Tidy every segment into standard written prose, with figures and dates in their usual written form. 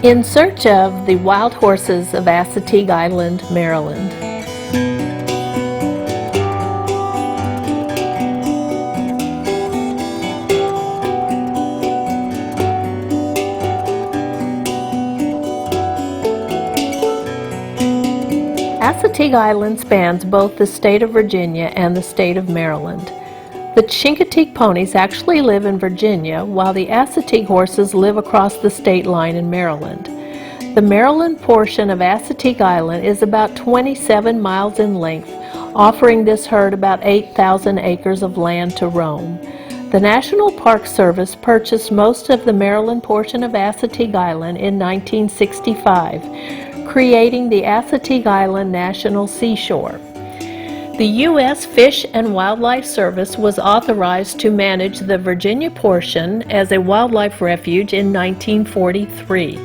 In search of the wild horses of Assateague Island, Maryland. Assateague Island spans both the state of Virginia and the state of Maryland. The Chincoteague ponies actually live in Virginia, while the Assateague horses live across the state line in Maryland. The Maryland portion of Assateague Island is about 27 miles in length, offering this herd about 8,000 acres of land to roam. The National Park Service purchased most of the Maryland portion of Assateague Island in 1965, creating the Assateague Island National Seashore. The U.S. Fish and Wildlife Service was authorized to manage the Virginia portion as a wildlife refuge in 1943.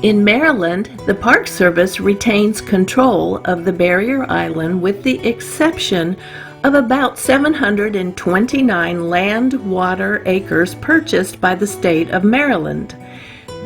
In Maryland, the Park Service retains control of the barrier island with the exception of about 729 land water acres purchased by the state of Maryland.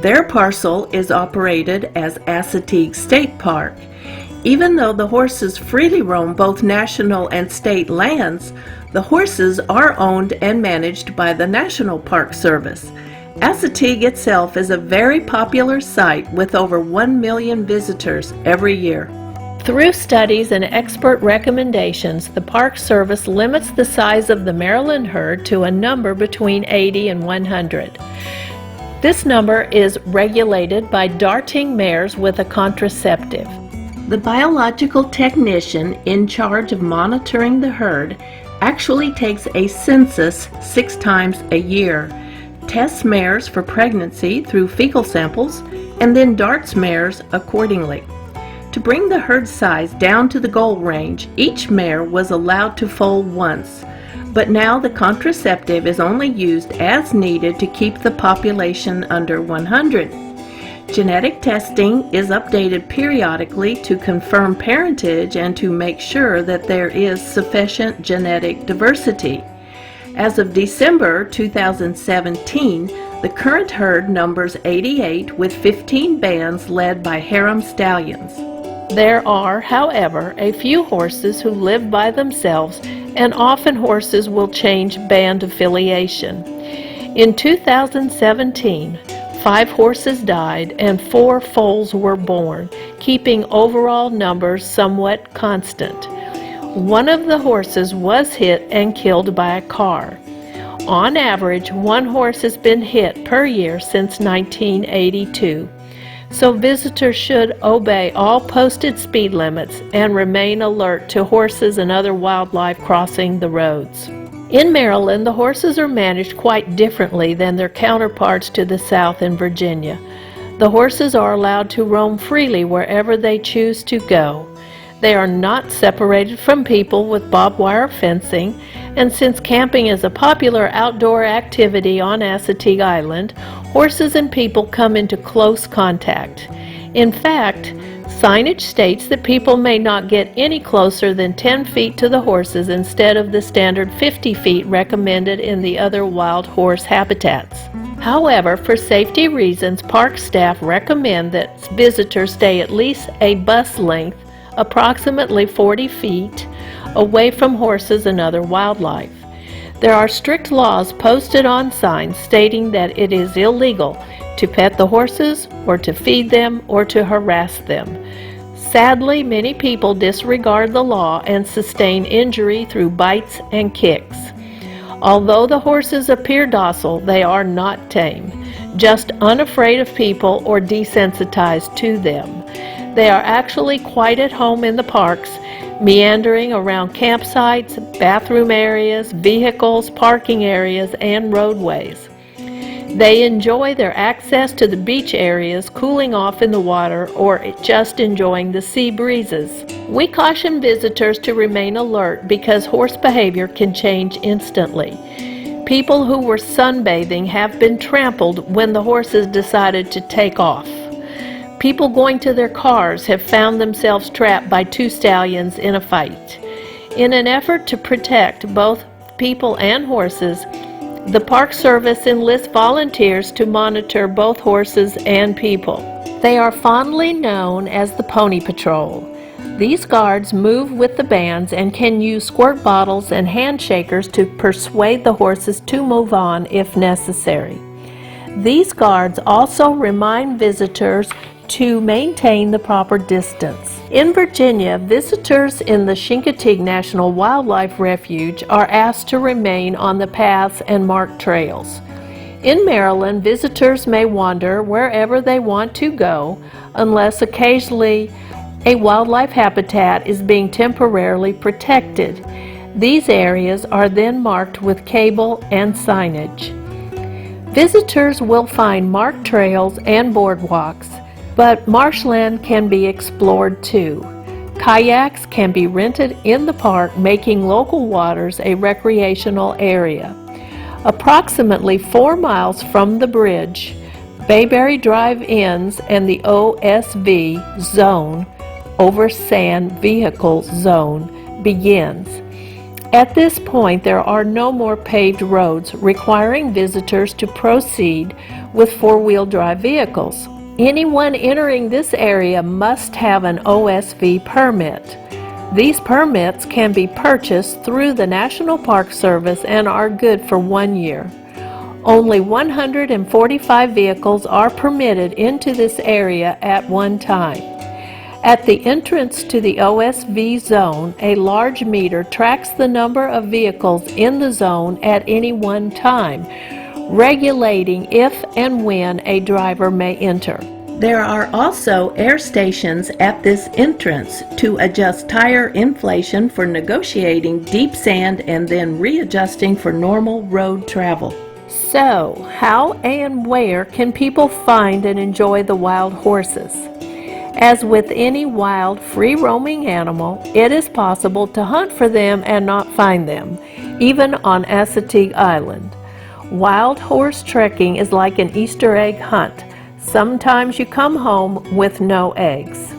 Their parcel is operated as Assateague State Park. Even though the horses freely roam both national and state lands, the horses are owned and managed by the National Park Service. Assateague itself is a very popular site with over 1 million visitors every year. Through studies and expert recommendations, the Park Service limits the size of the Maryland herd to a number between 80 and 100. This number is regulated by darting mares with a contraceptive. The biological technician in charge of monitoring the herd actually takes a census 6 times a year, tests mares for pregnancy through fecal samples, and then darts mares accordingly. To bring the herd size down to the goal range, each mare was allowed to foal once, but now the contraceptive is only used as needed to keep the population under 100. Genetic testing is updated periodically to confirm parentage and to make sure that there is sufficient genetic diversity. As of December 2017, the current herd numbers 88 with 15 bands led by harem stallions. There are, however, a few horses who live by themselves, and often horses will change band affiliation. In 2017, 5 horses died and 4 foals were born, keeping overall numbers somewhat constant. One of the horses was hit and killed by a car. On average, 1 horse has been hit per year since 1982. So visitors should obey all posted speed limits and remain alert to horses and other wildlife crossing the roads. In Maryland, the horses are managed quite differently than their counterparts to the south in Virginia. The horses are allowed to roam freely wherever they choose to go. They are not separated from people with barbed wire fencing, and since camping is a popular outdoor activity on Assateague Island, horses and people come into close contact. In fact, signage states that people may not get any closer than 10 feet to the horses instead of the standard 50 feet recommended in the other wild horse habitats. However, for safety reasons, park staff recommend that visitors stay at least a bus length, approximately 40 feet, away from horses and other wildlife. There are strict laws posted on signs stating that it is illegal to pet the horses or to feed them or to harass them. Sadly, many people disregard the law and sustain injury through bites and kicks. Although the horses appear docile, they are not tame, just unafraid of people or desensitized to them. They are actually quite at home in the parks, meandering around campsites, bathroom areas, vehicles, parking areas, and roadways. They enjoy their access to the beach areas, cooling off in the water, or just enjoying the sea breezes. We caution visitors to remain alert because horse behavior can change instantly. People who were sunbathing have been trampled when the horses decided to take off. People going to their cars have found themselves trapped by 2 stallions in a fight. In an effort to protect both people and horses, the Park Service enlists volunteers to monitor both horses and people. They are fondly known as the Pony Patrol. These guards move with the bands and can use squirt bottles and handshakers to persuade the horses to move on if necessary. These guards also remind visitors to maintain the proper distance. In Virginia, visitors in the Chincoteague National Wildlife Refuge are asked to remain on the paths and marked trails. In Maryland, visitors may wander wherever they want to go, unless occasionally a wildlife habitat is being temporarily protected. These areas are then marked with cable and signage. Visitors will find marked trails and boardwalks, but marshland can be explored too. Kayaks can be rented in the park, making local waters a recreational area. Approximately 4 miles from the bridge, Bayberry Drive ends and the OSV zone, over sand vehicle zone, begins. At this point, there are no more paved roads requiring visitors to proceed with four-wheel drive vehicles. Anyone entering this area must have an OSV permit. These permits can be purchased through the National Park Service and are good for 1 year. Only 145 vehicles are permitted into this area at one time. At the entrance to the OSV zone, a large meter tracks the number of vehicles in the zone at any one time, regulating if and when a driver may enter. There are also air stations at this entrance to adjust tire inflation for negotiating deep sand and then readjusting for normal road travel. So, how and where can people find and enjoy the wild horses? As with any wild, free-roaming animal, it is possible to hunt for them and not find them, even on Assateague Island. Wild horse trekking is like an Easter egg hunt. Sometimes you come home with no eggs.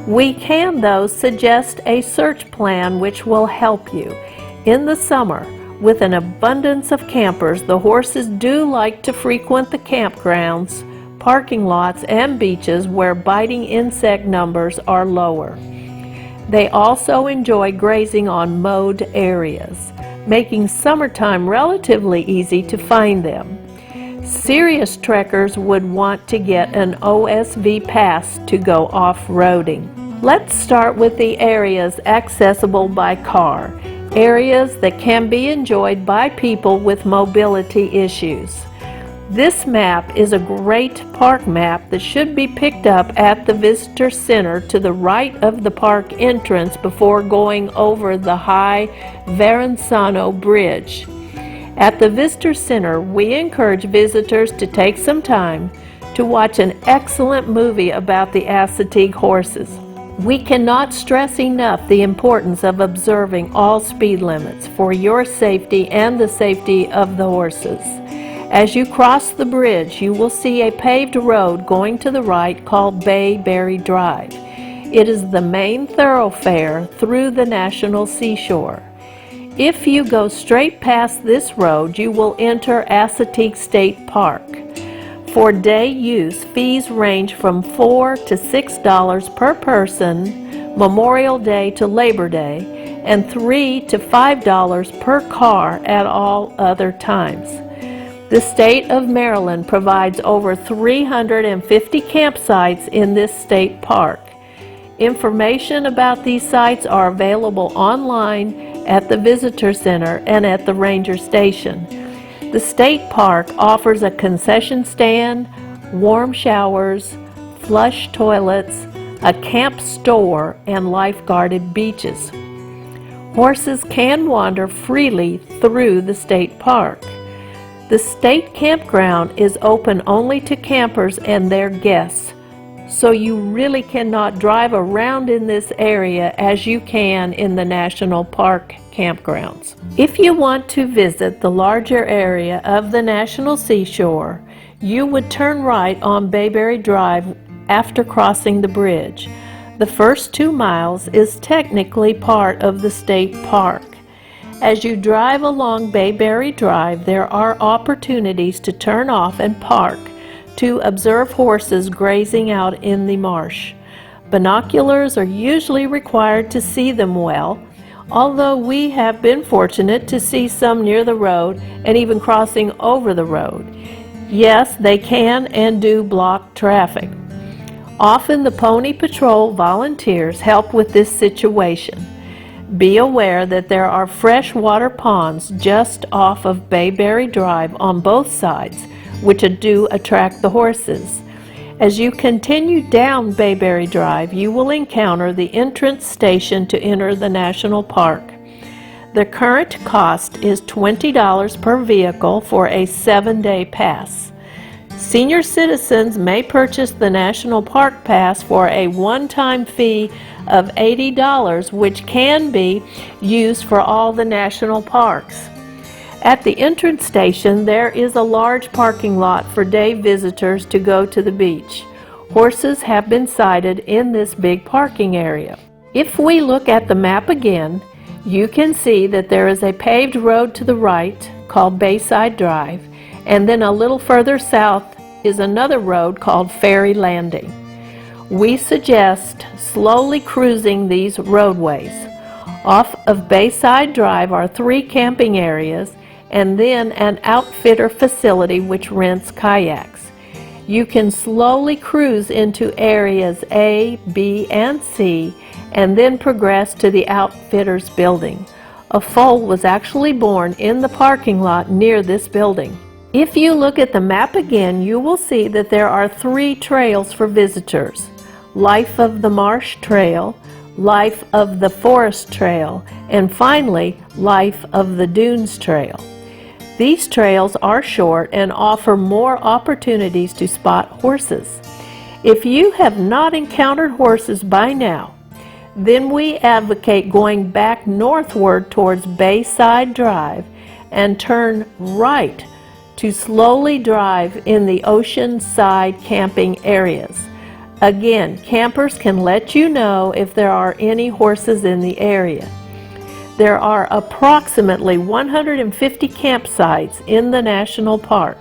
We can, though, suggest a search plan which will help you. In the summer, with an abundance of campers, the horses do like to frequent the campgrounds, parking lots, and beaches where biting insect numbers are lower. They also enjoy grazing on mowed areas, making summertime relatively easy to find them. Serious trekkers would want to get an OSV pass to go off-roading. Let's start with the areas accessible by car, areas that can be enjoyed by people with mobility issues. This map is a great park map that should be picked up at the visitor center to the right of the park entrance before going over the high Verrazano Bridge. At the visitor center, we encourage visitors to take some time to watch an excellent movie about the Assateague horses. We cannot stress enough the importance of observing all speed limits for your safety and the safety of the horses. As you cross the bridge, you will see a paved road going to the right called Bayberry Drive. It is the main thoroughfare through the National Seashore. If you go straight past this road, you will enter Assateague State Park. For day use, fees range from $4 to $6 per person, Memorial Day to Labor Day, and $3 to $5 per car at all other times. The state of Maryland provides over 350 campsites in this state park. Information about these sites are available online at the Visitor Center and at the Ranger Station. The state park offers a concession stand, warm showers, flush toilets, a camp store, and life-guarded beaches. Horses can wander freely through the state park. The state campground is open only to campers and their guests, so you really cannot drive around in this area as you can in the national park campgrounds. If you want to visit the larger area of the National Seashore, you would turn right on Bayberry Drive after crossing the bridge. The first 2 miles is technically part of the state park. As you drive along Bayberry Drive, there are opportunities to turn off and park to observe horses grazing out in the marsh. Binoculars are usually required to see them well, although we have been fortunate to see some near the road and even crossing over the road. Yes, they can and do block traffic. Often the Pony Patrol volunteers help with this situation. Be aware that there are freshwater ponds just off of Bayberry Drive on both sides, which do attract the horses. As you continue down Bayberry Drive, you will encounter the entrance station to enter the national park. The current cost is $20 per vehicle for a 7-day pass. Senior citizens may purchase the National Park Pass for a one-time fee of $80, which can be used for all the national parks. At the entrance station, there is a large parking lot for day visitors to go to the beach. Horses have been sighted in this big parking area. If we look at the map again, you can see that there is a paved road to the right called Bayside Drive, and then a little further south is another road called Ferry Landing. We suggest slowly cruising these roadways. Off of Bayside Drive are 3 camping areas and then an outfitter facility which rents kayaks. You can slowly cruise into areas A, B, and C and then progress to the outfitter's building. A foal was actually born in the parking lot near this building. If you look at the map again, you will see that there are 3 trails for visitors: Life of the Marsh Trail, Life of the Forest Trail, and finally, Life of the Dunes Trail. These trails are short and offer more opportunities to spot horses. If you have not encountered horses by now, then we advocate going back northward towards Bayside Drive and turn right to slowly drive in the oceanside camping areas. Again, campers can let you know if there are any horses in the area. There are approximately 150 campsites in the national park,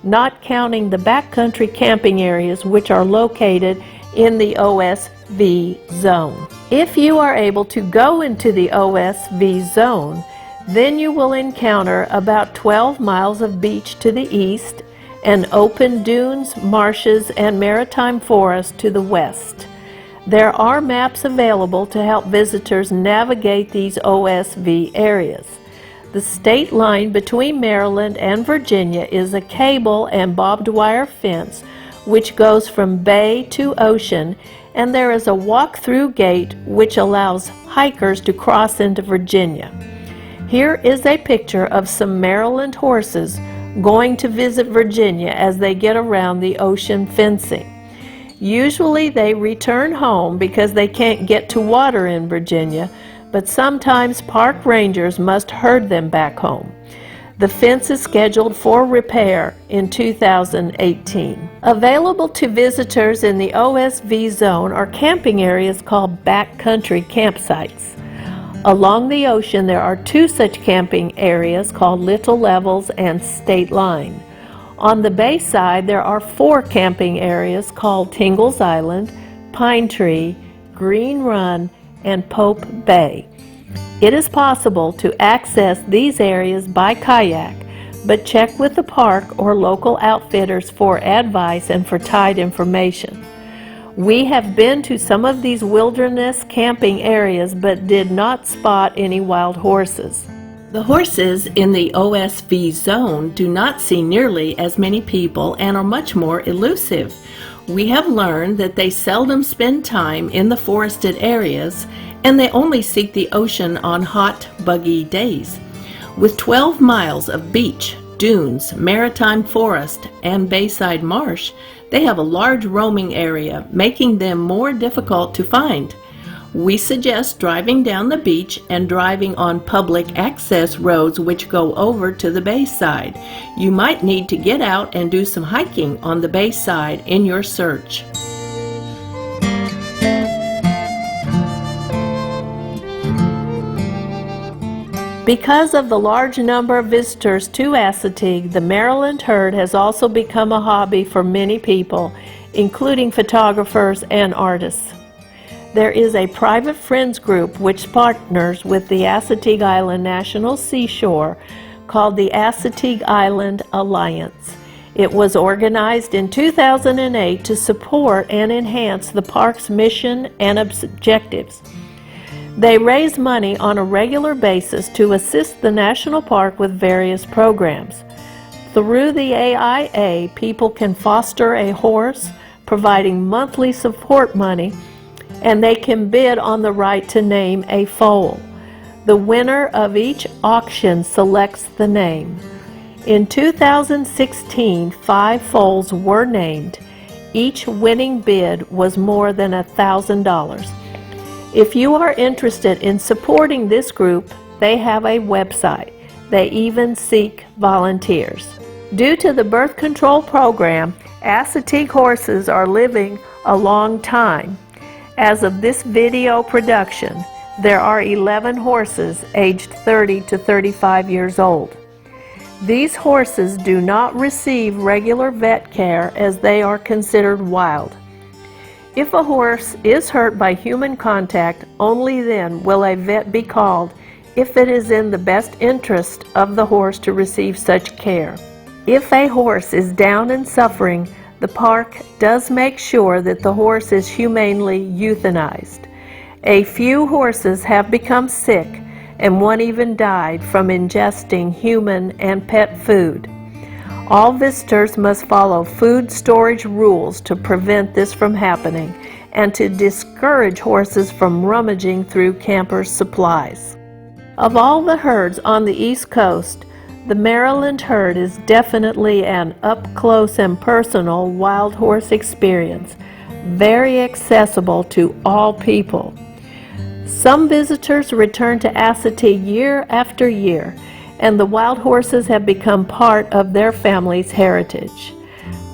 not counting the backcountry camping areas which are located in the OSV zone. If you are able to go into the OSV zone, then you will encounter about 12 miles of beach to the east and open dunes, marshes, and maritime forest to the west. There are maps available to help visitors navigate these OSV areas. The state line between Maryland and Virginia is a cable and barbed wire fence which goes from bay to ocean, and there is a walk-through gate which allows hikers to cross into Virginia. Here is a picture of some Maryland horses going to visit Virginia as they get around the ocean fencing. Usually they return home because they can't get to water in Virginia, but sometimes park rangers must herd them back home. The fence is scheduled for repair in 2018. Available to visitors in the OSV zone are camping areas called backcountry campsites. Along the ocean there are 2 such camping areas called Little Levels and State Line. On the bay side there are 4 camping areas called Tingle's Island, Pine Tree, Green Run, and Pope Bay. It is possible to access these areas by kayak, but check with the park or local outfitters for advice and for tide information. We have been to some of these wilderness camping areas but did not spot any wild horses. The horses in the OSV zone do not see nearly as many people and are much more elusive. We have learned that they seldom spend time in the forested areas and they only seek the ocean on hot, buggy days. With 12 miles of beach, dunes, maritime forest, and bayside marsh, they have a large roaming area, making them more difficult to find. We suggest driving down the beach and driving on public access roads which go over to the bayside. You might need to get out and do some hiking on the bayside in your search. Because of the large number of visitors to Assateague, the Maryland herd has also become a hobby for many people, including photographers and artists. There is a private friends group which partners with the Assateague Island National Seashore called the Assateague Island Alliance. It was organized in 2008 to support and enhance the park's mission and objectives. They raise money on a regular basis to assist the national park with various programs. Through the AIA, people can foster a horse, providing monthly support money, and they can bid on the right to name a foal. The winner of each auction selects the name. In 2016, 5 foals were named. Each winning bid was more than $1,000. If you are interested in supporting this group, they have a website. They even seek volunteers. Due to the birth control program, Assateague horses are living a long time. As of this video production, there are 11 horses aged 30 to 35 years old. These horses do not receive regular vet care as they are considered wild. If a horse is hurt by human contact, only then will a vet be called if it is in the best interest of the horse to receive such care. If a horse is down and suffering, the park does make sure that the horse is humanely euthanized. A few horses have become sick, and one even died from ingesting human and pet food. All visitors must follow food storage rules to prevent this from happening and to discourage horses from rummaging through campers' supplies. Of all the herds on the East Coast, the Maryland herd is definitely an up-close and personal wild horse experience, very accessible to all people. Some visitors return to Assateague year after year, and the wild horses have become part of their family's heritage.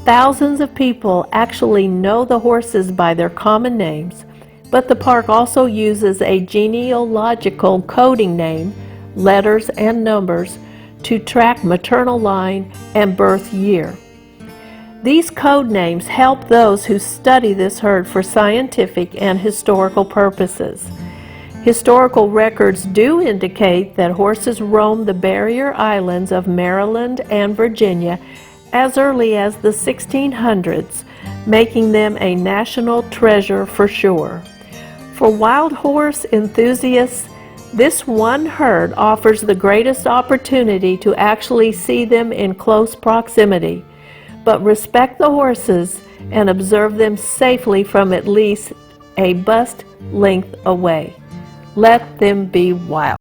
Thousands of people actually know the horses by their common names, but the park also uses a genealogical coding name, letters and numbers, to track maternal line and birth year. These code names help those who study this herd for scientific and historical purposes. Historical records do indicate that horses roamed the barrier islands of Maryland and Virginia as early as the 1600s, making them a national treasure for sure. For wild horse enthusiasts, this one herd offers the greatest opportunity to actually see them in close proximity, but respect the horses and observe them safely from at least a bust length away. Let them be wild.